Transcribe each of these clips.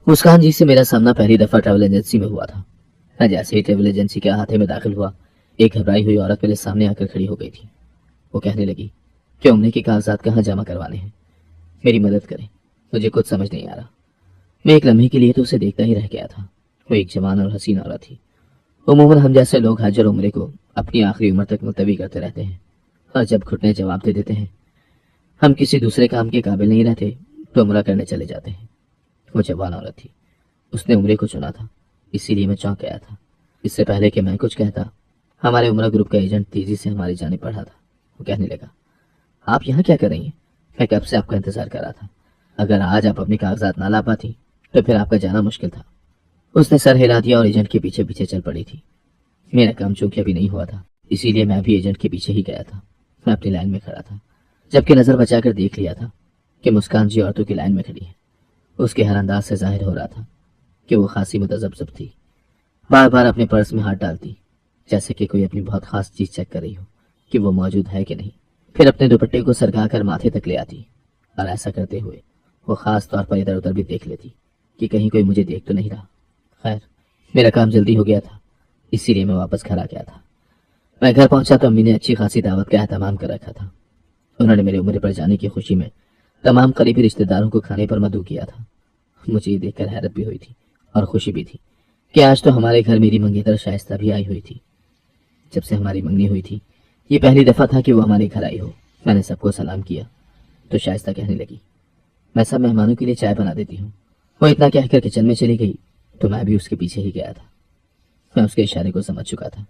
मुस्कान जी से मेरा सामना पहली दफा ट्रैवल एजेंसी में हुआ था। मैं जैसे ही ट्रैवल एजेंसी के अहाते में दाखिल हुआ, एक घबराई हुई औरत मेरे सामने आकर खड़ी हो गई थी। वो कहने लगी कि उम्र के कागजात कहाँ जमा करवाने हैं, मेरी मदद करें, मुझे कुछ समझ नहीं आ रहा। मैं एक लम्हे के लिए तो उसे देखता ही रह गया था। वो एक जवान और हसीन औरत थी। उमूमन हम जैसे लोग हज और उम्रे को अपनी आखिरी उम्र तक मुलतवी करते रहते हैं, और जब घुटने जवाब दे देते हैं, हम किसी दूसरे काम के काबिल नहीं रहते, तो उम्रा करने चले जाते हैं। वो जवान औरत थी, उसने उम्रे को चुना था, इसीलिए मैं चौंक गया था। इससे पहले कि मैं कुछ कहता, हमारे उम्रा ग्रुप का एजेंट तेजी से हमारी जानिब बढ़ा था। वो कहने लगा, आप यहाँ क्या कर रही हैं? मैं कब से आपका इंतजार कर रहा था। अगर आज आप अपने कागजात ना ला पाती तो फिर आपका जाना मुश्किल था। उसने सर हिला दिया और एजेंट के पीछे पीछे चल पड़ी थी। मेरा काम चूंकि अभी नहीं हुआ था, इसीलिए मैं भी एजेंट के पीछे ही गया था। मैं अपनी लाइन में खड़ा था, जबकि नजर बचाकर देख लिया था कि मुस्कान जी औरतों की लाइन में खड़ी है। उसके हर अंदाज से जाहिर हो रहा था कि वो खासी मुतज़ब्ज़ब थी। बार बार अपने पर्स में हाथ डालती, जैसे कि कोई अपनी बहुत खास चीज चेक कर रही हो कि वो मौजूद है कि नहीं। फिर अपने दुपट्टे को सरका कर माथे तक ले आती, और ऐसा करते हुए वो खास तौर पर इधर उधर भी देख लेती कि कहीं कोई मुझे देख तो नहीं रहा। खैर, मेरा काम जल्दी हो गया था, इसीलिए मैं वापस घर आ गया था। मैं घर पहुंचा तो अम्मी ने अच्छी खासी दावत का एहतमाम कर रखा था। उन्होंने मेरे उम्र पर जाने की खुशी में तमाम करीबी रिश्तेदारों को खाने पर मदऊ किया था। मुझे ये देखकर हैरत भी हुई थी और खुशी भी थी कि आज तो हमारे घर मेरी मंगेतर शाइस्ता भी आई हुई थी। जब से हमारी मंगनी हुई थी, ये पहली दफा था कि वो हमारे घर आई हो। मैंने सबको सलाम किया तो शाइस्ता कहने लगी, मैं सब मेहमानों के लिए चाय बना देती हूँ। वो इतना कहकर किचन में चली गई तो मैं भी उसके पीछे ही गया था। मैं उसके इशारे को समझ चुका था।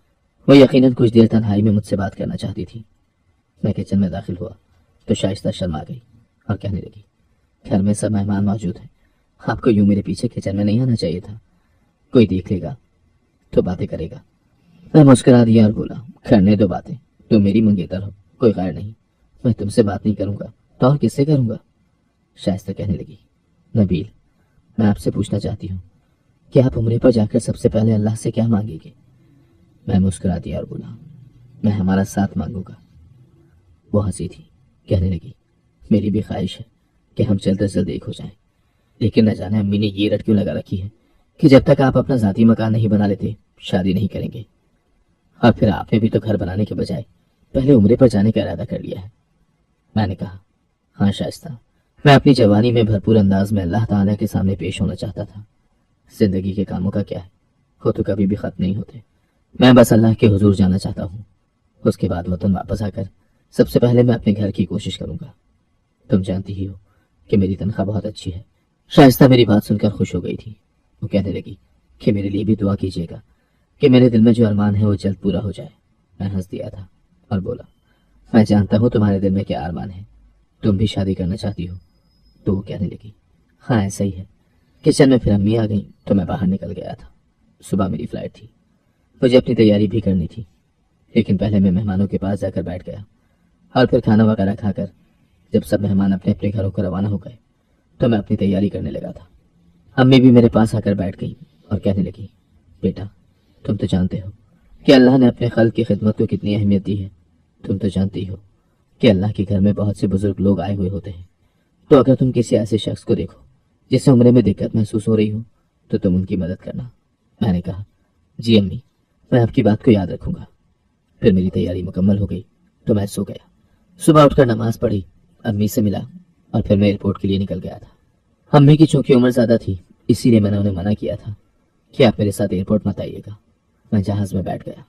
वो यकीनन कुछ देर तन्हाई में मुझसे बात करना चाहती थी। मैं किचन में दाखिल हुआ तो शाइस्ता शर्मा गई और कहने लगी, घर में सब मेहमान मौजूद हैं, आपको यूं मेरे पीछे किचन में नहीं आना चाहिए था। कोई देख लेगा तो बातें करेगा। मैं मुस्कुरा दिया और बोला, करने दो बातें, तुम मेरी मंगेतर हो, कोई गैर नहीं। मैं तुमसे बात नहीं करूंगा तो और किससे करूंगा? शाइस्ता कहने लगी, नबील, मैं आपसे पूछना चाहती हूँ कि आप उम्रे पर जाकर सबसे पहले अल्लाह से क्या मांगेंगे? मैं मुस्कुरा दिया और बोला, मैं हमारा साथ मांगूंगा। वो हंसी थी, कहने लगी, मेरी भी ख्वाहिश है कि हम जल्द से जल्द एक हो जाएं, लेकिन न जाने अम्मी ने ये रट क्यों लगा रखी है कि जब तक आप अपना ज़ाती मकान नहीं बना लेते शादी नहीं करेंगे। और फिर आपने भी तो घर बनाने के बजाय पहले उम्रे पर जाने का इरादा कर लिया है। मैंने कहा, हाँ शाइस्ता, मैं अपनी जवानी में भरपूर अंदाज में अल्लाह ताला के सामने पेश होना चाहता था। जिंदगी के कामों का क्या है, वो तो कभी भी खत्म नहीं होते। मैं बस अल्लाह के हुजूर जाना चाहता हूँ। उसके बाद वतन वापस आकर सबसे पहले मैं अपने घर की कोशिश करूंगा। तुम जानती ही हो कि मेरी तनख्वाह बहुत अच्छी है। शाइस्ता मेरी बात सुनकर खुश हो गई थी। वो कहने लगी कि मेरे लिए भी दुआ कीजिएगा कि मेरे दिल में जो अरमान है वो जल्द पूरा हो जाए। मैं हंस दिया था और बोला, मैं जानता हूँ तुम्हारे दिल में क्या अरमान है, तुम भी शादी करना चाहती हो। तो वो कहने लगी, हाँ ऐसा ही है। किचन में फिर अम्मी आ गई तो मैं बाहर निकल गया था। सुबह मेरी फ्लाइट थी, मुझे अपनी तैयारी भी करनी थी, लेकिन पहले मैं मेहमानों के पास जाकर बैठ गया और फिर खाना वगैरह खाकर जब सब मेहमान अपने अपने घरों को रवाना हो गए तो मैं अपनी तैयारी करने लगा था। अम्मी भी मेरे पास आकर बैठ गई और कहने लगी, बेटा, तुम तो जानते हो कि अल्लाह ने अपने खल्क की खिदमत को कितनी अहमियत दी है। तुम तो जानती हो कि अल्लाह के घर में बहुत से बुजुर्ग लोग आए हुए होते हैं, तो अगर तुम किसी ऐसे शख्स को देखो जिसे उम्र में दिक्कत महसूस हो रही हो तो तुम उनकी मदद करना। मैंने कहा, जी अम्मी, मैं आपकी बात को याद रखूंगा। फिर मेरी तैयारी मुकम्मल हो गई तो मैं सो गया। सुबह उठकर नमाज पढ़ी, अम्मी से मिला और फिर मैं एयरपोर्ट के लिए निकल गया था। अम्मी की चूंकि उम्र ज्यादा थी, इसीलिए मैंने उन्हें मना किया था कि आप मेरे साथ एयरपोर्ट मत आइएगा। मैं जहाज में बैठ गया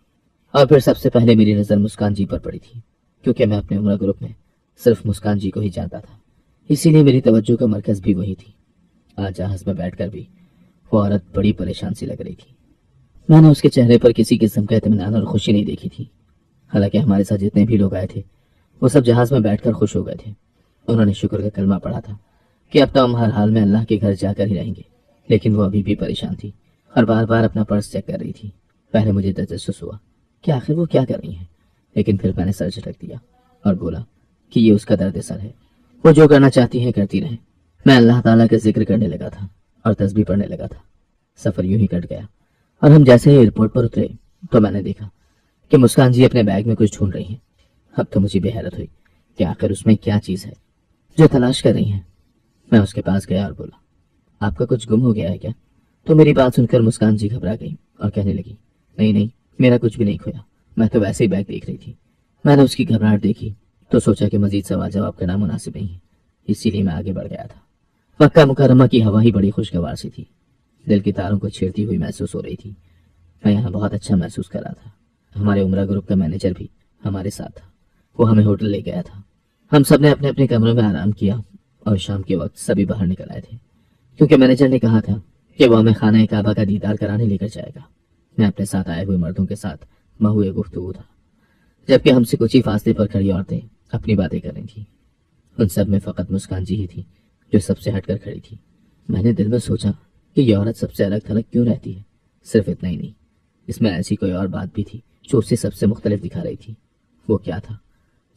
और फिर सबसे पहले मेरी नज़र मुस्कान जी पर पड़ी थी, क्योंकि मैं अपने उम्र ग्रुप में सिर्फ मुस्कान जी को ही जानता था, इसीलिए मेरी तवज्जो का मरकज भी वही थी। आज जहाज में बैठकर भी वो औरत बड़ी परेशान सी लग रही थी। मैंने उसके चेहरे पर किसी किस्म का इत्मीनान और खुशी नहीं देखी थी। हालांकि हमारे साथ जितने भी लोग आए थे वो सब जहाज में बैठकर खुश हो गए थे। उन्होंने शुक्र का कलमा पढ़ा था कि अब तो हम हर हाल में अल्लाह के घर जाकर ही रहेंगे, लेकिन वो अभी भी परेशान थी और बार बार अपना पर्स चेक कर रही थी। पहले मुझे तजस्सुस हुआ कि आखिर वो क्या कर रही है, लेकिन फिर मैंने सर झटक दिया और बोला कि ये उसका दर्द सर है, वो जो करना चाहती है करती रहे। मैं अल्लाह ताला का जिक्र करने लगा था और तस्बीह पढ़ने लगा था। सफर यूं ही कट गया और हम जैसे ही एयरपोर्ट पर उतरे तो मैंने देखा कि मुस्कान जी अपने बैग में कुछ ढूंढ रही हैं। अब तो मुझे बेहैरत हुई कि आखिर उसमें क्या चीज है जो तलाश कर रही हैं। मैं उसके पास गया और बोला, آپ کا کچھ گم ہو گیا ہے کیا؟ تو میری بات سن کر مسکان جی گھبرا گئی اور کہنے لگی، نہیں نہیں، میرا کچھ بھی نہیں کھویا، میں تو ویسے ہی بیگ دیکھ رہی تھی۔ میں نے اس کی گھبراہٹ دیکھی تو سوچا کہ مزید سوال جواب کرنا مناسب نہیں ہے، اسی لیے میں آگے بڑھ گیا تھا۔ مکہ مکرمہ کی ہوا ہی بڑی خوشگوار سی تھی، دل کی تاروں کو چھیڑتی ہوئی محسوس ہو رہی تھی۔ میں یہاں بہت اچھا محسوس کر رہا تھا۔ ہمارے عمرہ گروپ کا مینیجر بھی ہمارے ساتھ تھا، وہ ہمیں ہوٹل لے گیا تھا۔ ہم سب نے اپنے اپنے کمروں میں آرام کیا اور شام کے وقت سبھی باہر نکل آئے تھے، کیونکہ مینیجر نے کہا تھا کہ وہ ہمیں خانہ کعبہ کا دیدار کرانے لے کر جائے گا۔ میں اپنے ساتھ آئے ہوئے مردوں کے ساتھ مہوئے گفتگو تھا، جبکہ ہم سے کچھ ہی فاصلے پر کھڑی عورتیں اپنی باتیں کر رہی تھیں۔ ان سب میں فقط مسکان جی ہی تھی جو سب سے ہٹ کر کھڑی تھی۔ میں نے دل میں سوچا کہ یہ عورت سب سے الگ تھلگ کیوں رہتی ہے؟ صرف اتنا ہی نہیں، اس میں ایسی کوئی اور بات بھی تھی جو اسے سب سے مختلف دکھا رہی تھی۔ وہ کیا تھا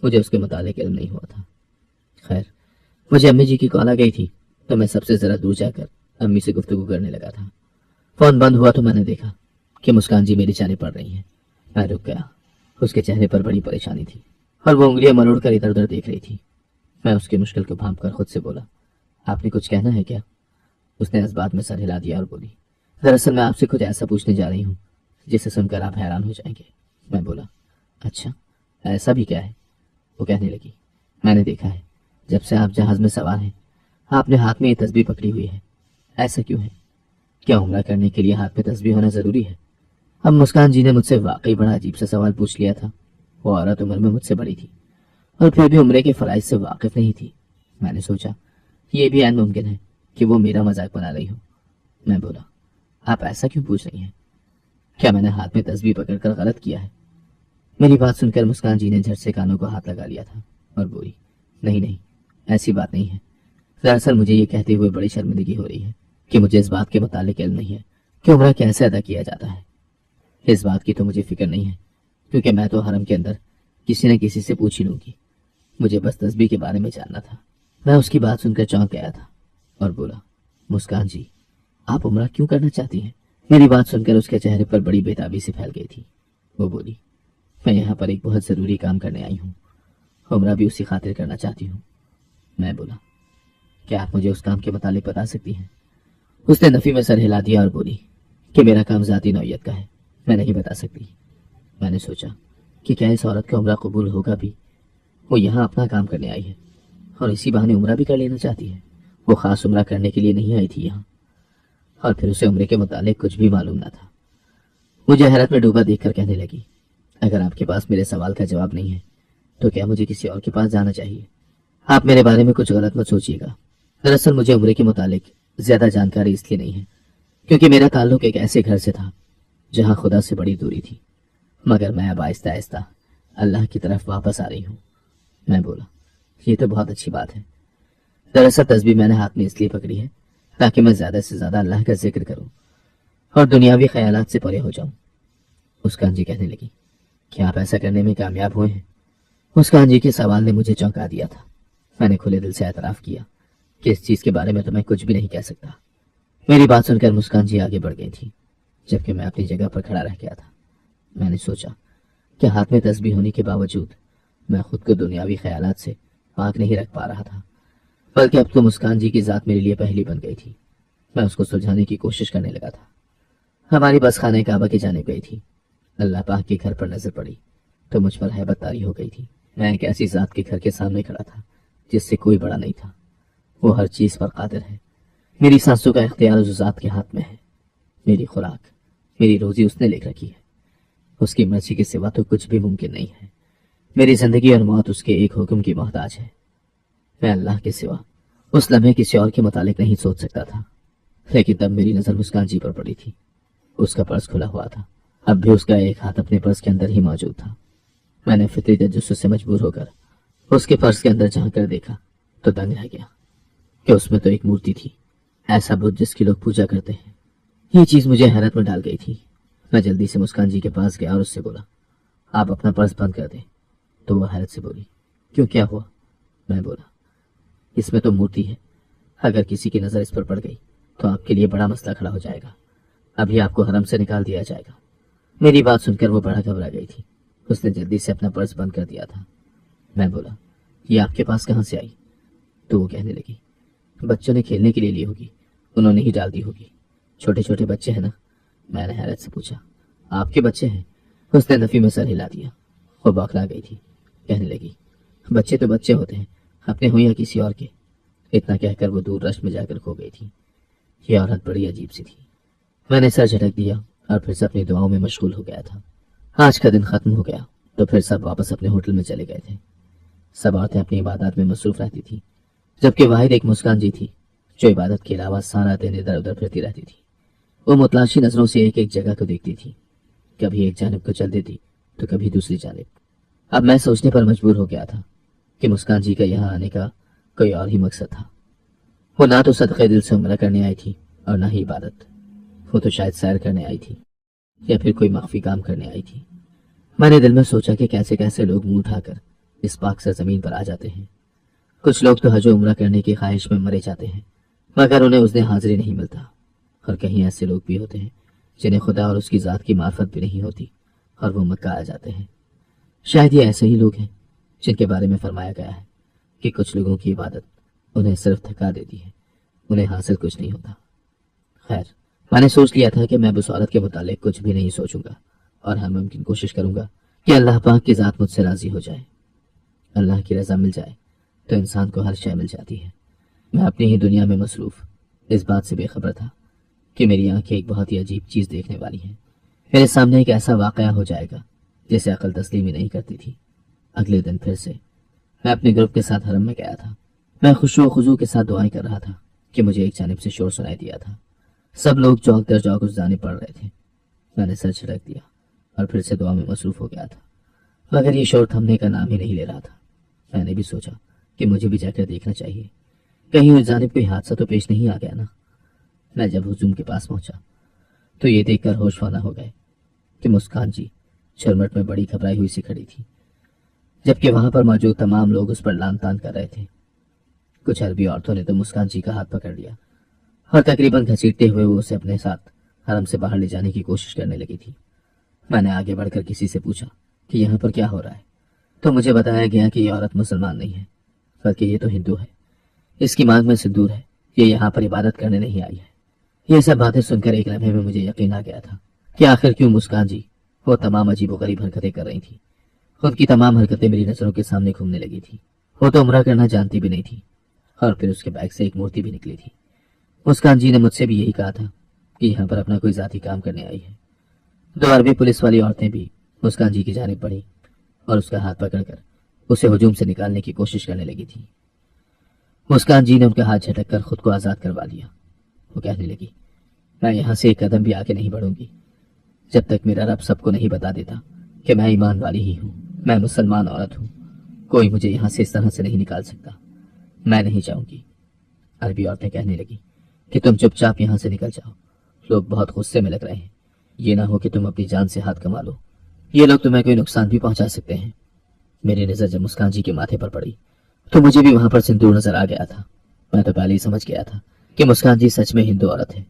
مجھے اس کے متعلق علم نہیں ہوا تھا۔ خیر، مجھے امی جی کی کال آ گئی تھی تو میں سب سے ذرا دور جا کر امی سے گفتگو کرنے لگا تھا۔ فون بند ہوا تو میں نے دیکھا کہ مسکان جی میری جانب پڑ رہی ہیں۔ میں رک گیا، اس کے چہرے پر بڑی پریشانی تھی اور وہ انگلیاں مروڑ کر ادھر ادھر دیکھ رہی تھی۔ میں اس کی مشکل کو بھانپ کر خود سے بولا، آپ نے کچھ کہنا ہے کیا؟ اس نے اس بات میں سر ہلا دیا اور بولی، دراصل میں آپ سے کچھ ایسا پوچھنے جا رہی ہوں جسے سن کر آپ حیران ہو جائیں گے۔ میں بولا، اچھا ایسا بھی کیا ہے؟ وہ کہنے لگی، میں نے دیکھا ہے جب سے آپ جہاز میں سوار ہیں آپ نے ہاتھ میں یہ تسبیح پکڑی ہوئی ہے، ایسا کیوں ہے؟ کیا عمرہ کرنے کے لیے ہاتھ میں تسبیح ہونا ضروری ہے؟ اب مسکان جی نے مجھ سے واقعی بڑا عجیب سا سوال پوچھ لیا تھا۔ وہ عورت عمر میں مجھ سے بڑی تھی اور پھر بھی عمرے کے فرائض سے واقف نہیں تھی۔ میں نے سوچا یہ بھی عین ممکن ہے کہ وہ میرا مذاق بنا رہی ہو۔ میں بولا، آپ ایسا کیوں پوچھ رہی ہیں؟ کیا میں نے ہاتھ میں تسبیح پکڑ کر غلط کیا ہے؟ میری بات سن کر مسکان جی نے جھٹ سے کانوں کو ہاتھ لگا لیا تھا اور بولی، نہیں نہیں، ایسی بات نہیں ہے۔ دراصل مجھے یہ کہتے ہوئے بڑی شرمندگی ہو رہی ہے کہ مجھے اس بات کے متعلق علم نہیں ہے کہ عمرہ کیسے ادا کیا جاتا ہے۔ اس بات کی تو مجھے فکر نہیں ہے، کیونکہ میں تو حرم کے اندر کسی نہ کسی سے پوچھ ہی لوں گی۔ مجھے بس تسبیح کے بارے میں جاننا تھا۔ میں اس کی بات سن کر چونک گیا تھا اور بولا، مسکان جی آپ عمرہ کیوں کرنا چاہتی ہیں؟ میری بات سن کر اس کے چہرے پر بڑی بےتابی سے پھیل گئی تھی۔ وہ بولی، میں یہاں پر ایک بہت ضروری کام کرنے آئی ہوں، عمرہ بھی اسی خاطر کرنا چاہتی ہوں۔ میں بولا، کیا آپ مجھے اس کام کے متعلق بتا سکتی ہیں؟ اس نے نفی میں سر ہلا دیا اور بولی کہ میرا کام ذاتی نوعیت کا ہے، میں نہیں بتا سکتی۔ میں نے سوچا کہ کیا اس عورت کا عمرہ قبول ہوگا بھی؟ وہ یہاں اپنا کام کرنے آئی ہے اور اسی بہانے عمرہ بھی کر لینا چاہتی ہے۔ وہ خاص عمرہ کرنے کے لیے نہیں آئی تھی یہاں، اور پھر اسے عمرے کے متعلق کچھ بھی معلوم نہ تھا۔ مجھے حیرت میں ڈوبا دیکھ کر کہنے لگی، اگر آپ کے پاس میرے سوال کا جواب نہیں ہے تو کیا مجھے کسی اور کے پاس جانا چاہیے؟ آپ میرے بارے میں کچھ غلط مت سوچیے گا۔ دراصل مجھے عمرے کے متعلق زیادہ جانکاری اس لیے نہیں ہے کیونکہ میرا تعلق ایک ایسے گھر سے تھا جہاں خدا سے بڑی دوری تھی، مگر میں اب آہستہ آہستہ اللہ کی طرف واپس آ رہی ہوں۔ میں بولا، یہ تو بہت اچھی بات ہے۔ دراصل تسبیح میں نے ہاتھ میں اس لیے پکڑی ہے تاکہ میں زیادہ سے زیادہ اللہ کا ذکر کروں اور دنیاوی خیالات سے پرے ہو جاؤں۔ مسکان جی کہنے لگی، کیا آپ ایسا کرنے میں کامیاب ہوئے ہیں؟ مسکان جی کے سوال نے مجھے چونکا دیا تھا۔ میں نے کھلے دل سے اعتراف کیا کہ اس چیز کے بارے میں تو میں کچھ بھی نہیں کہہ سکتا۔ میری بات سن کر مسکان جی آگے بڑھ گئی تھی جبکہ میں اپنی جگہ پر کھڑا رہ گیا تھا۔ میں نے سوچا کہ ہاتھ میں تسبیح ہونے کے باوجود میں خود کو دنیاوی خیالات سے پاک نہیں رکھ پا رہا تھا، بلکہ اب تو مسکان جی کی ذات میرے لیے پہلی بن گئی تھی۔ میں اس کو سلجھانے کی کوشش کرنے لگا تھا۔ ہماری بس خانہ کعبہ کی جانب گئی تھی۔ اللہ پاک کے گھر پر نظر پڑی تو مجھ پر ہیبت طاری ہو گئی تھی۔ میں ایک ایسی ذات کے گھر کے سامنے کھڑا تھا جس سے کوئی بڑا نہیں تھا۔ وہ ہر چیز پر قادر ہے۔ میری سانسوں کا اختیار اس ذات کے ہاتھ میں ہے۔ میری خوراک، میری روزی اس نے لکھ رکھی ہے۔ اس کی مرضی کے سوا تو کچھ بھی ممکن نہیں ہے۔ میری زندگی اور موت اس کے ایک حکم کی محتاج ہے۔ میں اللہ کے سوا اس لمحے کسی اور کے متعلق نہیں سوچ سکتا تھا، لیکن تب میری نظر مسکان جی پر پڑی تھی۔ اس کا پرس کھلا ہوا تھا، اب بھی اس کا ایک ہاتھ اپنے پرس کے اندر ہی موجود تھا۔ میں نے فطری تجسس سے مجبور ہو کر اس کے پرس کے اندر جھانک کر دیکھا تو دنگ رہ گیا کہ اس میں تو ایک مورتی تھی، ایسا بت جس کی لوگ پوجا کرتے ہیں۔ یہ چیز مجھے حیرت میں ڈال گئی تھی۔ میں جلدی سے مسکان جی کے پاس گیا اور اس سے بولا، آپ اپنا پرس بند کر دیں۔ تو وہ حیرت سے بولی، کیوں، کیا ہوا؟ میں بولا، اس میں تو مورتی ہے، اگر کسی کی نظر اس پر پڑ گئی تو آپ کے لیے بڑا مسئلہ کھڑا ہو جائے گا، ابھی آپ کو حرم سے نکال دیا جائے گا۔ میری بات سن کر وہ بڑا گھبرا گئی تھی۔ اس نے جلدی سے اپنا پرس بند کر دیا تھا۔ میں بولا، یہ آپ کے پاس کہاں سے آئی؟ تو وہ کہنے لگی، بچوں نے کھیلنے کے لیے لی ہوگی، उन्होंने ही डाल दी होगी। छोटे छोटे बच्चे हैं ना? मैंने हैरत से पूछा। आपके बच्चे हैं? उसने नफी में सर हिला दिया। वो बौखला गई थी। कहने लगी, बच्चे तो बच्चे होते हैं, अपने हो या किसी और के। इतना कहकर वो दूर रश में जाकर खो गई थी। ये औरत बड़ी अजीब सी थी। मैंने सर झटक दिया और फिर से अपनी दुआओं में मशगूल हो गया था। आज का दिन खत्म हो गया तो फिर सब वापस अपने होटल में चले गए थे। सब औरतें अपनी इबादत में मसरूफ रहती थी, जबकि वाहिद एक मुस्कान जी थी जो इबादत के अलावा सारा दिन इधर उधर फिरती रहती थी। वो मुतलाशी नजरों से एक एक जगह को देखती थी, कभी एक जानिब को चल देती तो कभी दूसरी जानिब। अब मैं सोचने पर मजबूर हो गया था कि मुस्कान जी का यहाँ आने का कोई और ही मकसद था। वो ना तो सदक़े दिल से उम्रा करने आई थी और ना ही इबादत। वो तो शायद सैर करने आई थी या फिर कोई मख्फी काम करने आई थी। मैंने दिल में सोचा कि कैसे कैसे लोग मुंह उठाकर इस पाक सरजमीन पर आ जाते हैं। कुछ लोग तो हज व उम्रा करने की ख्वाहिश में मरे जाते हैं, मगर उन्हें उस दिन हाजिरी नहीं मिलता। और कहीं ऐसे लोग भी होते हैं जिन्हें खुदा और उसकी ज़ात की मार्फत भी नहीं होती और वो मक्का आ जाते हैं। शायद ये ऐसे ही लोग हैं जिनके बारे में फरमाया गया है कि कुछ लोगों की इबादत उन्हें सिर्फ थका देती है, उन्हें हासिल कुछ नहीं होता। खैर, मैंने सोच लिया था कि मैं उस औरत के मुतालिक कुछ भी नहीं सोचूंगा और हर मुमकिन कोशिश करूंगा कि अल्लाह पाक की ज़ात मुझसे राजी हो जाए। अल्लाह की रज़ा मिल जाए तो इंसान को हर शय मिल जाती है। मैं अपनी ही दुनिया में मसरूफ इस बात से बेखबर था कि मेरी आंखें एक बहुत ही अजीब चीज़ देखने वाली हैं। मेरे सामने एक ऐसा वाक़या हो जाएगा जिसे अकल तस्लीम ही नहीं करती थी। अगले दिन फिर से मैं अपने ग्रुप के साथ हरम में गया था। मैं खुशू व खुजू के साथ दुआएं कर रहा था कि मुझे एक जानिब से शोर सुनाई दिया था। सब लोग चौक दर चौक उस जानिब पड़ रहे थे। मैंने सर छिड़क दिया और फिर से दुआ में मसरूफ हो गया था, मगर ये शोर थमने का नाम ही नहीं ले रहा था। मैंने भी सोचा कि मुझे भी जाकर देखना चाहिए, कहीं उस जानिब कोई हादसा तो पेश नहीं आ गया ना। मैं जब हुजूम के पास पहुंचा तो ये देखकर होशवाना हो गए कि मुस्कान जी झुरमट में बड़ी घबराई हुई सी खड़ी थी, जबकि वहां पर मौजूद तमाम लोग उस पर लान तान कर रहे थे। कुछ अरबी औरतों ने तो मुस्कान जी का हाथ पकड़ लिया और तकरीबन घसीटते हुए वो उसे अपने साथ हरम से बाहर ले जाने की कोशिश करने लगी थी। मैंने आगे बढ़कर किसी से पूछा कि यहाँ पर क्या हो रहा है, तो मुझे बताया गया कि ये औरत मुसलमान नहीं है, बल्कि ये तो हिंदू है। इसकी मांग में सिंदूर है, ये यहाँ पर इबादत करने नहीं आई है। ये सब बातें सुनकर एक लम्हे में मुझे यकीन आ गया था कि आखिर क्यों मुस्कान जी वो तमाम अजीब व गरीब हरकतें कर रही थी। खुद की तमाम हरकतें मेरी नजरों के सामने घूमने लगी थी। वो तो उम्रा करना जानती भी नहीं थी। और फिर उसके बैग से एक मूर्ति भी निकली थी। मुस्कान जी ने मुझसे भी यही कहा था कि यहाँ पर अपना कोई जाती काम करने आई है। दो अरबी पुलिस वाली औरतें भी मुस्कान जी की जानिब बढ़ी और उसका हाथ पकड़कर उसे हुजूम से निकालने की कोशिश करने लगी थी। मुस्कान जी ने उनका हाथ झटक कर खुद को आजाद करवा लिया। वो कहने लगी, मैं यहाँ से एक कदम भी आगे नहीं बढ़ूंगी जब तक मेरा रब सबको नहीं बता देता कि मैं ईमान वाली ही हूँ, मैं मुसलमान औरत हूँ। कोई मुझे यहाँ से इस तरह से नहीं निकाल सकता, मैं नहीं चाहूंगी। अरबी औरतें कहने लगी कि तुम चुपचाप यहाँ से निकल जाओ, लोग बहुत गुस्से में लग रहे हैं, ये ना हो कि तुम अपनी जान से हाथ कमा लो, ये लोग तुम्हें कोई नुकसान भी पहुंचा सकते हैं। मेरी नजर जब मुस्कान जी के माथे पर पड़ी तो मुझे भी वहां पर सिंदूर नजर आ गया था। मैं तो पहले ही समझ गया था कि मुस्कान जी सच में हिंदू औरत है,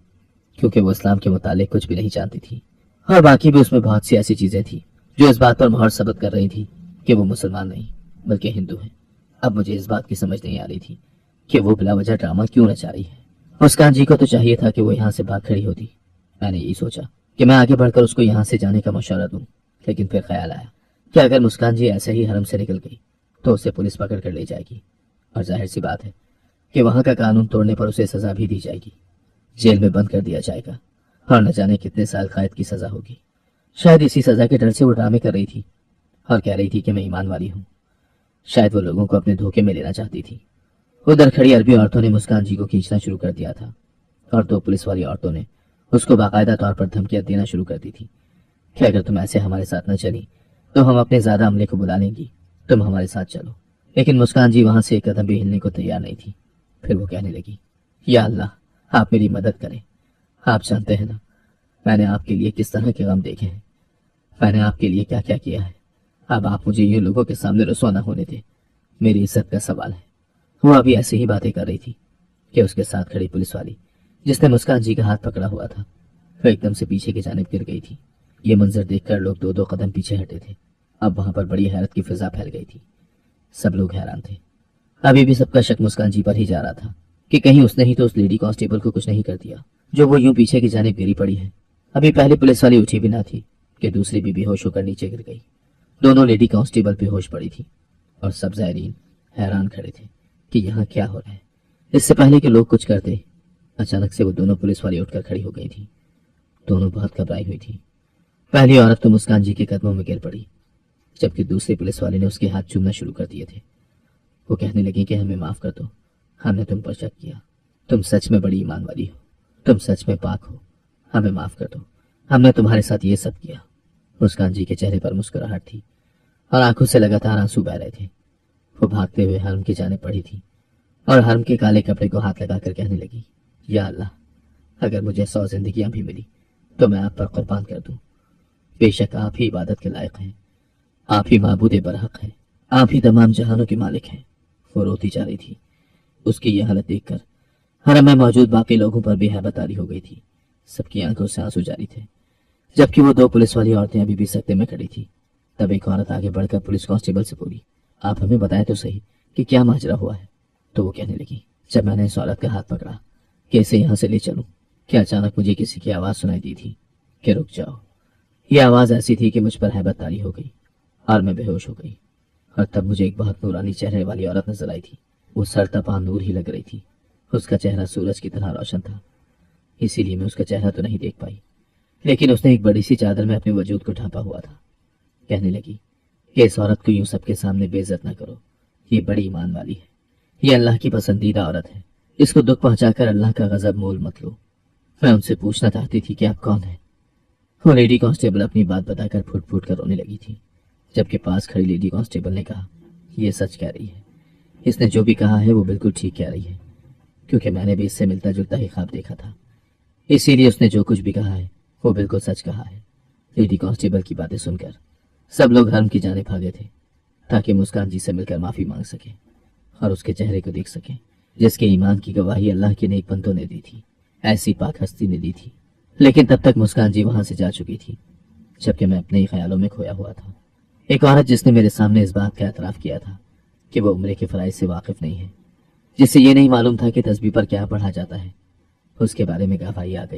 क्योंकि वो इस्लाम के मुतालिक कुछ भी नहीं जानती थी और बाकी भी उसमें बहुत सी ऐसी चीजें थी जो इस बात पर मोहर सबत कर रही थी कि वो मुसलमान नहीं बल्कि हिंदू है। अब मुझे इस बात की समझ नहीं आ रही थी कि वो बिला वजह ड्रामा क्यों रचा रही है। मुस्कान जी को तो चाहिए था कि वो यहाँ से भाग खड़ी होती। मैंने यही सोचा कि मैं आगे बढ़कर उसको यहाँ से जाने का मशवरा दूं, लेकिन फिर ख्याल आया कि अगर मुस्कान जी ऐसे ही हरम से निकल गई तो उसे पुलिस पकड़ कर ले जाएगी और जाहिर सी बात है कि वहां का कानून तोड़ने पर उसे सजा भी दी जाएगी, जेल में बंद कर दिया जाएगा और न जाने कितने साल कैद की सजा होगी। शायद इसी सजा के डर से वो ड्रामे कर रही थी और कह रही थी कि मैं ईमान वाली हूँ। शायद वो लोगों को अपने धोखे में लेना चाहती थी। उधर खड़ी अरबी औरतों ने मुस्कान जी को खींचना शुरू कर दिया था और दो पुलिस वाली औरतों ने उसको बाकायदा तौर पर धमकियां देना शुरू कर दी थी कि अगर तुम ऐसे हमारे साथ न चली तो हम अपने ज्यादा अमले को बुला लेंगी, तुम हमारे साथ चलो। लेकिन मुस्कान जी वहां से एक कदम भी हिलने को तैयार नहीं थी। फिर वो कहने लगी, या अल्लाह, आप मेरी मदद करें। आप जानते हैं ना मैंने आपके लिए किस तरह के गम देखे हैं, मैंने आपके लिए क्या क्या किया है। अब आप मुझे ये लोगों के सामने रसवा न होने दें, मेरी इज्जत का सवाल है। वो अभी ऐसे ही बातें कर रही थी कि उसके साथ खड़ी पुलिस वाली जिसने मुस्कान जी का हाथ पकड़ा हुआ था वो एकदम से पीछे की जानिब गिर गई थी। ये मंजर देखकर लोग दो दो कदम पीछे हटे थे। अब वहां पर बड़ी हैरत की फिजा फैल गई थी। सब लोग हैरान थे। अभी भी सबका शक मुस्कान जी पर ही जा रहा था کہ کہیں उसने ही तो उस लेडी कांस्टेबल को कुछ नहीं कर दिया जो वो यूं पीछे की जानिब गिरी पड़ी है। अभी पहले पुलिस वाली उठी भी ना थी कि दूसरी भी बेहोश होकर नीचे गिर गई। दोनों लेडी कांस्टेबल बेहोश पड़ी थी और सब ज़ायरीन हैरान खड़े थे कि यहाँ क्या हो रहा है। इससे पहले कि लोग कुछ करते, अचानक से वो दोनों पुलिस वाली उठकर खड़ी हो गई थी। दोनों बहुत घबराई हुई थी। पहली औरत तो मुस्कान जी के कदमों में गिर पड़ी, जबकि दूसरे पुलिस वाले ने उसके हाथ चूमना शुरू कर दिए थे। वो कहने लगी कि हमें माफ कर दो, हमने तुम पर शक किया, तुम सच में बड़ी ईमान वाली हो, तुम सच में पाक हो, हमें माफ कर दो, हमने तुम्हारे साथ ये सब किया। मुस्कान जी के चेहरे पर मुस्कुराहट थी और आंखों से लगातार आंसू बह रहे थे। वो भागते हुए हरम की जाने पड़ी थी और हरम के काले कपड़े को हाथ लगाकर कहने लगी, या अल्लाह, अगर मुझे 100 जिंदगियां भी मिली तो मैं आप पर कुर्बान कर दूं। बेशक आप ही इबादत के लायक हैं, आप ही माबूद बरहक हैं, आप ही तमाम जहानों के मालिक हैं। वो रोती जा रही थी। उसकी यह हालत देखकर हरम में मौजूद बाकी लोगों पर बेहैबत तारी हो गई थी। सबकी आंखों से आंसू जारी थे। जबकि वो 2 पुलिस वाली औरतें अभी भी सकते में खड़ी थी। तब एक औरत आगे बढ़कर पुलिस कांस्टेबल से बोली, आप हमें बताएं तो सही कि क्या माजरा हुआ है। तो वो कहने लगी, जब मैंने इस औरत का हाथ पकड़ा कि इसे यहाँ से ले चलूं, कि अचानक मुझे किसी की आवाज सुनाई दी थी कि रुक जाओ। ये आवाज ऐसी थी कि मुझ पर हैबत तारी हो गई और मैं बेहोश हो गई। और तब मुझे एक बहुत नूरानी चेहरे वाली औरत नजर आई थी। वो सरतपा नूर ही लग रही थी। उसका चेहरा सूरज की तरह रोशन था, इसीलिए मैं उसका चेहरा तो नहीं देख पाई, लेकिन उसने एक बड़ी सी चादर में अपने वजूद को ढांपा हुआ था। कहने लगी कि इस औरत को यूं सबके सामने बेइज्जत न करो, ये बड़ी ईमान वाली है, ये अल्लाह की पसंदीदा औरत है, इसको दुख पहुंचाकर अल्लाह का गजब मोल मत लो। मैं उनसे पूछना चाहती थी कि आप कौन हैं। वो लेडी कांस्टेबल अपनी बात बताकर फूट फूट कर रोने लगी थी, जबकि पास खड़ी लेडी कांस्टेबल ने कहा, ये सच कह रही है, इसने जो भी कहा है वो बिल्कुल ठीक कह रही है, क्योंकि मैंने भी इससे मिलता जुलता ही ख्वाब देखा था, इसीलिए उसने जो कुछ भी कहा है वो बिल्कुल सच कहा है। लेडी कांस्टेबल की बातें सुनकर सब लोग हरम की जाने भागे थे ताकि मुस्कान जी से मिलकर माफी मांग सके और उसके चेहरे को देख सके जिसके ईमान की गवाही अल्लाह के नेक बंदों ने दी थी, ऐसी पाक हस्ती ने दी थी। लेकिन तब तक मुस्कान जी वहां से जा चुकी थी, जबकि मैं अपने ही ख्यालों में खोया हुआ था। एक औरत जिसने मेरे सामने इस बात का एतराफ किया था कि वो उम्रे के फराइज से वाकिफ नहीं है, जिससे ये नहीं मालूम था कि तस्बीह पर क्या पढ़ा जाता है, उसके बारे में गवाही आ गई।